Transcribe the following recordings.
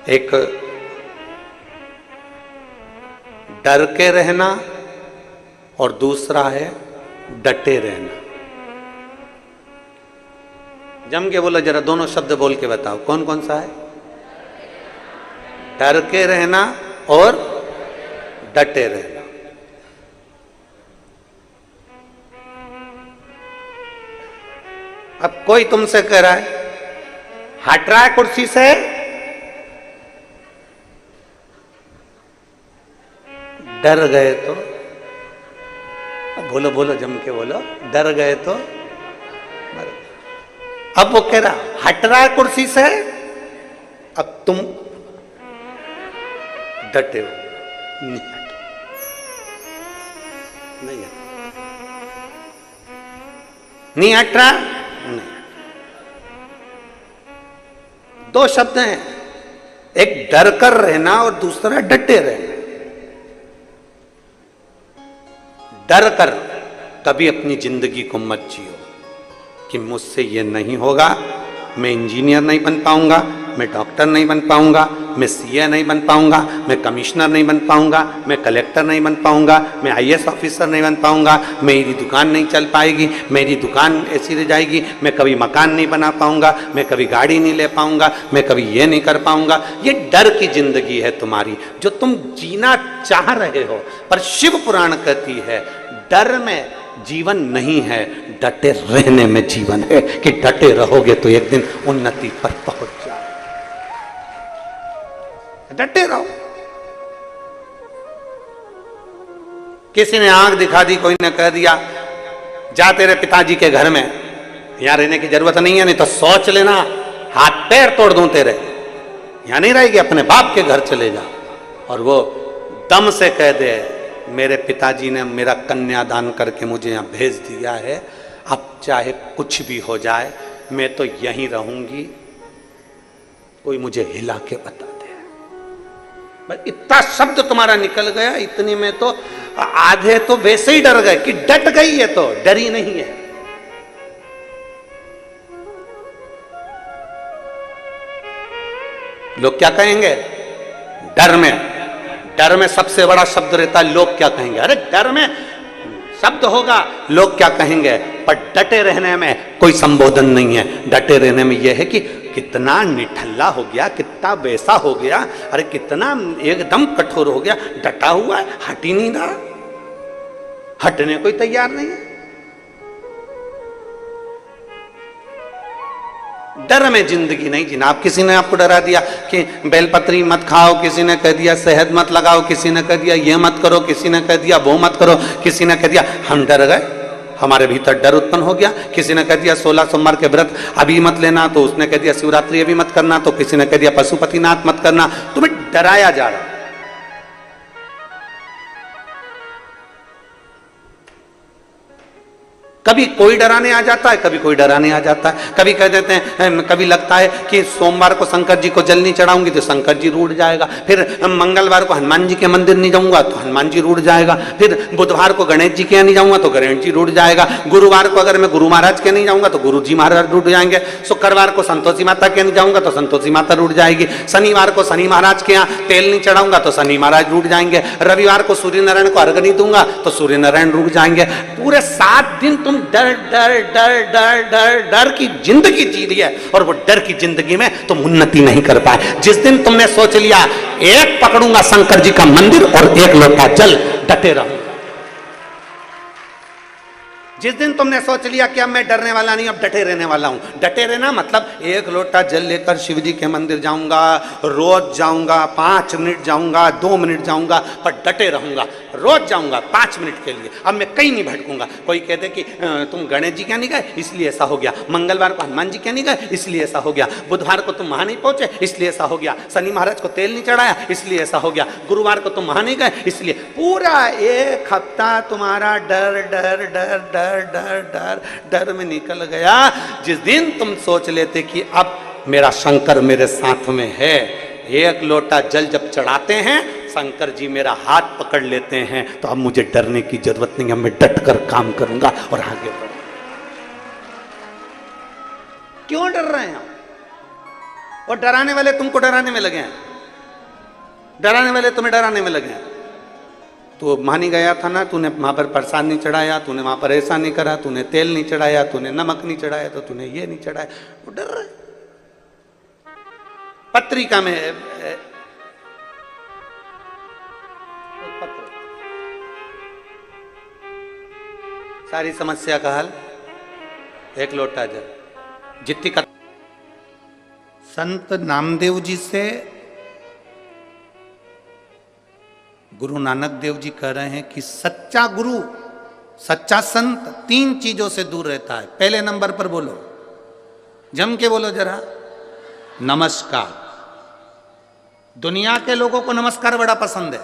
एक डर के रहना और दूसरा है डटे रहना। जम के बोलो जरा, दोनों शब्द बोल के बताओ कौन कौन सा है? डर के रहना और डटे रहना। अब कोई तुमसे कह रहा है हट रहा है कुर्सी से, डर गए तो? बोलो बोलो, जम के बोलो, डर गए तो? अब वो कह रहा हट रहा है kuर्सी से, अब तुम डटे हो, नहीं हट, नहीं हट, नहीं हट रहा, नहीं। दो शब्द हैं, एक डर कर रहना और दूसरा डटे रहना। डर कर कभी अपनी जिंदगी को मत जियो कि मुझसे ये नहीं होगा, मैं इंजीनियर नहीं बन पाऊंगा, मैं डॉक्टर नहीं बन पाऊंगा, मैं सीए नहीं बन पाऊंगा, मैं कमिश्नर नहीं बन पाऊंगा, मैं कलेक्टर नहीं बन पाऊंगा, मैं आईएएस ऑफिसर नहीं बन पाऊंगा, मेरी दुकान नहीं चल पाएगी, मेरी दुकान ऐसी रह जाएगी, मैं कभी मकान नहीं बना पाऊंगा, मैं कभी गाड़ी नहीं ले पाऊंगा, मैं कभी ये नहीं कर पाऊंगा। ये डर की जिंदगी है तुम्हारी जो तुम जीना चाह रहे हो। पर शिव पुराण कहती है डर में जीवन नहीं है, डटे रहने में जीवन है, कि डटे रहोगे तो एक दिन उन्नति पर पहुंच जाओ। डटे रहो। किसी ने आंख दिखा दी, कोई ने कह दिया जा तेरे पिताजी के घर में, यहां रहने की जरूरत नहीं है, नहीं तो सोच लेना हाथ पैर तोड़ दूं तेरे, यहां नहीं रहेगी, अपने बाप के घर चले जा। और वो दम से कह दे मेरे पिताजी ने मेरा कन्यादान करके मुझे यहाँ भेज दिया है, अब चाहे कुछ भी हो जाए मैं तो यहीं रहूंगी, कोई मुझे हिला के बता दे। बस इतना शब्द तुम्हारा निकल गया, इतने में तो आधे तो वैसे ही डर गए कि डट गई है, तो डरी नहीं है। लोग क्या कहेंगे? डर में सबसे बड़ा शब्द रहता है लोग क्या कहेंगे। अरे डर में शब्द होगा लोग क्या कहेंगे, पर डटे रहने में कोई संबोधन नहीं है। डटे रहने में यह है कि कितना निठल्ला हो गया, कितना वैसा हो गया, अरे कितना एकदम कठोर हो गया, डटा हुआ है, हट ही नहीं रहा, हटने कोई तैयार नहीं है। डर में जिंदगी नहीं जीना। आप किसी ने आपको डरा दिया कि बेलपत्री मत खाओ, किसी ने कह दिया शहद मत लगाओ, किसी ने कह दिया ये मत करो, किसी ने कह दिया वो मत करो, किसी ने कह दिया, हम डर गए, हमारे भीतर डर उत्पन्न हो गया। किसी ने कह दिया 16 सोमवार के व्रत अभी मत लेना, तो उसने कह दिया शिवरात्रि अभी मत करना, तो किसी ने कह दिया पशुपतिनाथ मत करना। तुम्हें डराया जा रहा है। कभी कोई डराने आ जाता है, कभी कोई डराने आ जाता है। कभी कह देते हैं, कभी लगता है कि सोमवार को शंकर जी को जल नहीं चढ़ाऊंगी तो शंकर जी रूठ जाएगा, फिर मंगलवार को हनुमान जी के मंदिर नहीं जाऊंगा तो हनुमान जी रूठ जाएगा, फिर बुधवार को गणेश जी के यहाँ नहीं जाऊंगा तो गणेश जी रूठ जाएगा, गुरुवार को अगर मैं गुरु महाराज के नहीं जाऊंगा तो गुरु जी महाराज रूठ जाएंगे, शुक्रवार को संतोषी माता के नहीं जाऊंगा तो संतोषी माता रूठ जाएगी, शनिवार को शनि महाराज के यहाँ तेल नहीं चढ़ाऊंगा तो शनि महाराज रूठ जाएंगे, रविवार को सूर्य नारायण को अर्घ नहीं दूंगा तो सूर्य नारायण रूठ जाएंगे। पूरे 7 दिन तुम डर डर डर डर डर डर की जिंदगी जी ली है, और वो डर की जिंदगी में तुम उन्नति नहीं कर पाए। जिस दिन तुमने सोच लिया एक पकड़ूंगा शंकर जी का मंदिर और एक लोटा जल, डटे रहूंगा। जिस दिन तुमने सोच लिया कि अब मैं डरने वाला नहीं, अब डटे रहने वाला हूं। डटे रहना मतलब एक लोटा जल लेकर शिव जी के मंदिर जाऊंगा, रोज जाऊंगा, 5 मिनट जाऊंगा, 2 मिनट जाऊंगा, पर डटे रहूंगा। रोज जाऊंगा 5 मिनट के लिए, अब मैं कहीं नहीं भटकूंगा। कोई कहते कि तुम गणेश जी क्या नहीं गए इसलिए ऐसा हो गया, मंगलवार को हनुमान जी क्या नहीं गए इसलिए ऐसा हो गया, बुधवार को तुम वहां नहीं पहुंचे इसलिए ऐसा हो गया, शनि महाराज को तेल नहीं चढ़ाया इसलिए ऐसा हो गया, गुरुवार को तुम वहां नहीं गए इसलिए। पूरा 1 हफ्ता तुम्हारा डर डर डर डर डर डर डर में निकल गया। जिस दिन तुम सोच लेते कि अब मेरा शंकर मेरे साथ में है, एक लोटा जल जब चढ़ाते हैं शंकर जी मेरा हाथ पकड़ लेते हैं, तो अब मुझे डरने की जरूरत नहीं है, मैं डट कर काम करूंगा और आगे बढ़ूंगा। क्यों डर रहे हैं? और डराने वाले तुमको डराने में लगे हैं। डराने वाले तुम्हें डराने में लगे। तो मानी गया था ना, तूने वहां पर प्रसाद नहीं चढ़ाया, तूने वहां पर ऐसा नहीं करा, तूने तेल नहीं चढ़ाया, तूने नमक नहीं चढ़ाया, तो तूने ये नहीं चढ़ाया, वो डर रहे। पत्रिका में सारी समस्या का हल, एक लोटा जल, जितनी का। संत नामदेव जी से गुरु नानक देव जी कह रहे हैं कि सच्चा गुरु, सच्चा संत 3 चीजों से दूर रहता है। पहले नंबर पर बोलो, जम के बोलो जरा, नमस्कार। दुनिया के लोगों को नमस्कार बड़ा पसंद है,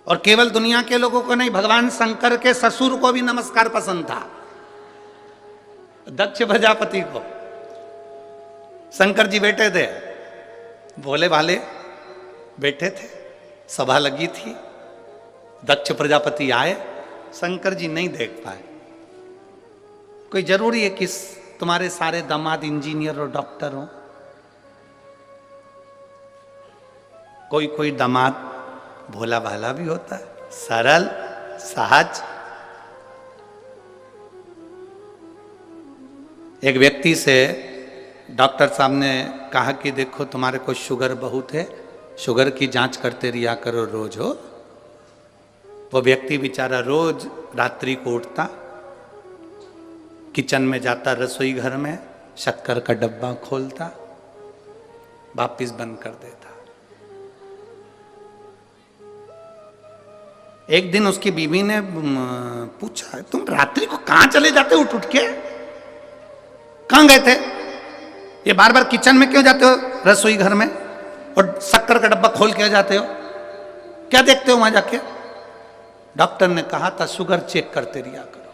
और केवल दुनिया के लोगों को नहीं, भगवान शंकर के ससुर को भी नमस्कार पसंद था, दक्ष प्रजापति को। शंकर जी बैठे थे, भोले भाले बैठे थे, सभा लगी थी, दक्ष प्रजापति आए, शंकर जी नहीं देख पाए। कोई जरूरी है कि तुम्हारे सारे दामाद इंजीनियर और डॉक्टर हो? कोई कोई दामाद भोला भाला भी होता है, सरल सहज। एक व्यक्ति से डॉक्टर साहब ने कहा कि देखो तुम्हारे को शुगर बहुत है, शुगर की जांच करते रिया करो रोज हो। वो व्यक्ति बेचारा रोज रात्रि को उठता, किचन में जाता, रसोई घर में शक्कर का डब्बा खोलता, वापिस बंद कर देता। एक दिन उसकी बीवी ने पूछा, तुम रात्रि को कहां चले जाते हो उठ उठ के? कहां गए थे? ये बार बार किचन में क्यों जाते हो, रसोई घर में, और शक्कर का डब्बा खोल के जाते हो? क्या देखते हो वहां जाके? डॉक्टर ने कहा था शुगर चेक करते रिया करो,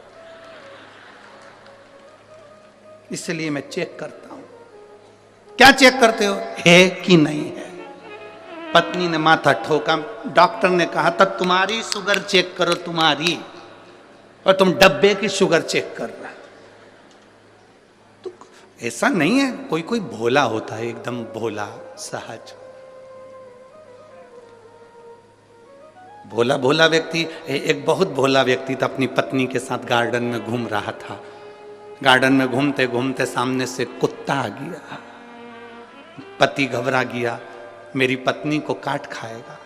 इसलिए मैं चेक करता हूं। क्या चेक करते हो? है कि नहीं है? पत्नी ने माथा ठोका। डॉक्टर ने कहा था तुम्हारी शुगर चेक करो तुम्हारी, और तुम डब्बे की शुगर चेक कर रहा है। तो ऐसा नहीं है, कोई कोई भोला होता है, एकदम भोला सहज भोला भोला व्यक्ति। एक बहुत भोला व्यक्ति था, अपनी पत्नी के साथ गार्डन में घूम रहा था। गार्डन में घूमते घूमते सामने से कुत्ता आ गया। पति घबरा गया, मेरी पत्नी को काट खाएगा,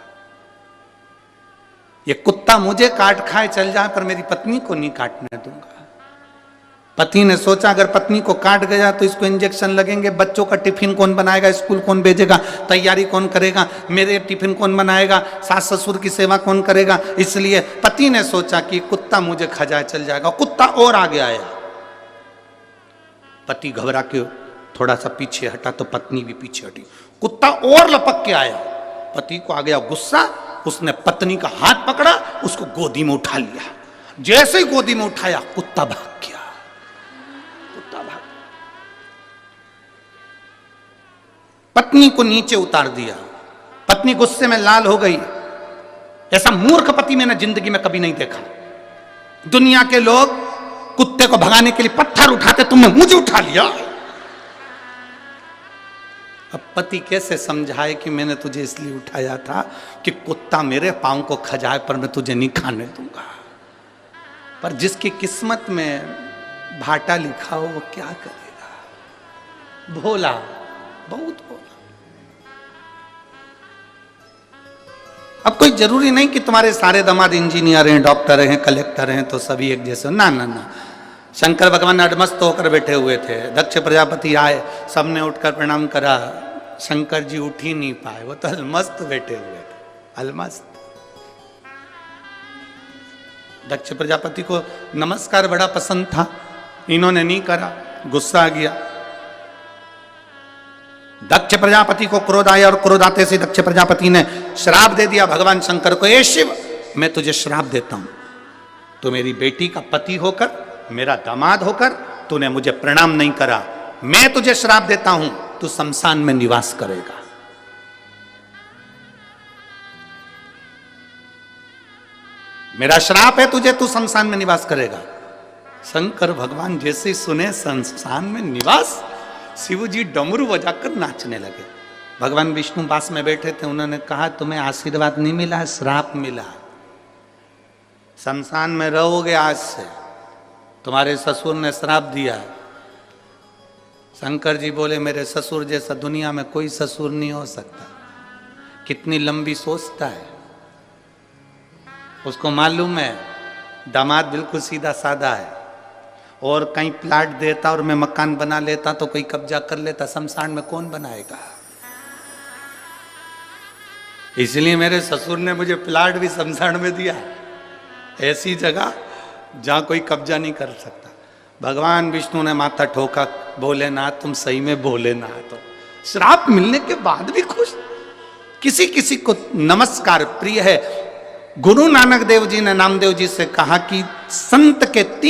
ये कुत्ता मुझे काट खाए चल जाए पर मेरी पत्नी को नहीं काटने दूंगा। पति ने सोचा अगर पत्नी को काट गया तो इसको इंजेक्शन लगेंगे, बच्चों का टिफिन कौन बनाएगा, स्कूल कौन भेजेगा, तैयारी कौन करेगा, मेरे टिफिन कौन बनाएगा, सास ससुर की सेवा कौन करेगा। इसलिए पति ने सोचा कि कुत्ता मुझे खा जाए चल जाएगा। कुत्ता और आगे आया, पति घबरा के थोड़ा सा पीछे हटा तो पत्नी भी पीछे हटी। कुत्ता और लपक के आया, पति को आ गया गुस्सा, उसने पत्नी का हाथ पकड़ा, उसको गोदी में उठा लिया। जैसे ही गोदी में उठाया कुत्ता भाग गया। कुत्ता भाग, पत्नी को नीचे उतार दिया। पत्नी गुस्से में लाल हो गई। ऐसा मूर्ख पति मैंने जिंदगी में कभी नहीं देखा। दुनिया के लोग कुत्ते को भगाने के लिए पत्थर उठाते, तुमने मुझे उठा लिया। अब पति कैसे समझाए कि मैंने तुझे इसलिए उठाया था कि कुत्ता मेरे पांव को खजाए पर मैं तुझे नहीं खाने दूंगा। पर जिसकी किस्मत में भाटा लिखा हो वो क्या करेगा? भोला, बहुत भोला। अब कोई जरूरी नहीं कि तुम्हारे सारे दामाद इंजीनियर हैं, डॉक्टर हैं, कलेक्टर हैं तो सभी एक जैसे। ना ना ना, शंकर भगवान अडमस्त होकर बैठे हुए थे। दक्ष प्रजापति आए, सबने उठकर प्रणाम करा। शंकर जी उठ ही नहीं पाए, वो तो अलमस्त बैठे हुए थे, अलमस्त। दक्ष प्रजापति को नमस्कार बड़ा पसंद था, इन्होंने नहीं करा, गुस्सा आ गया। दक्ष प्रजापति को क्रोध आया और क्रोध आते से दक्ष प्रजापति ने श्राप दे दिया भगवान शंकर को। ए शिव, मैं तुझे श्राप देता हूं, तो मेरी बेटी का पति होकर, मेरा दामाद होकर तूने मुझे प्रणाम नहीं करा, मैं तुझे श्राप देता हूं, तू शमशान में निवास करेगा। मेरा श्राप है तुझे, तू शमशान में निवास करेगा। शंकर भगवान जैसे सुने शमशान में निवास, शिव जी डमरू बजाकर नाचने लगे। भगवान विष्णु पास में बैठे थे, उन्होंने कहा तुम्हें आशीर्वाद नहीं मिला, श्राप मिला। शमशान में रहोगे आज से, तुम्हारे ससुर ने श्राप दिया। शंकर जी बोले मेरे ससुर जैसा दुनिया में कोई ससुर नहीं हो सकता। कितनी लंबी सोचता है, उसको मालूम है दामाद बिल्कुल सीधा साधा है, और कहीं प्लाट देता और मैं मकान बना लेता तो कोई कब्जा कर लेता, शमशान में कौन बनाएगा। इसलिए मेरे ससुर ने मुझे प्लाट भी शमशान में दिया, ऐसी जगह जहां कोई कब्जा नहीं कर सकता। भगवान विष्णु ने माथा ठोका, भोलेनाथ तुम सही में भोलेनाथ हो। श्राप मिलने के बाद भी खुश। किसी किसी को नमस्कार प्रिय है। गुरु नानक देव जी ने नामदेव जी से कहा कि संत के 3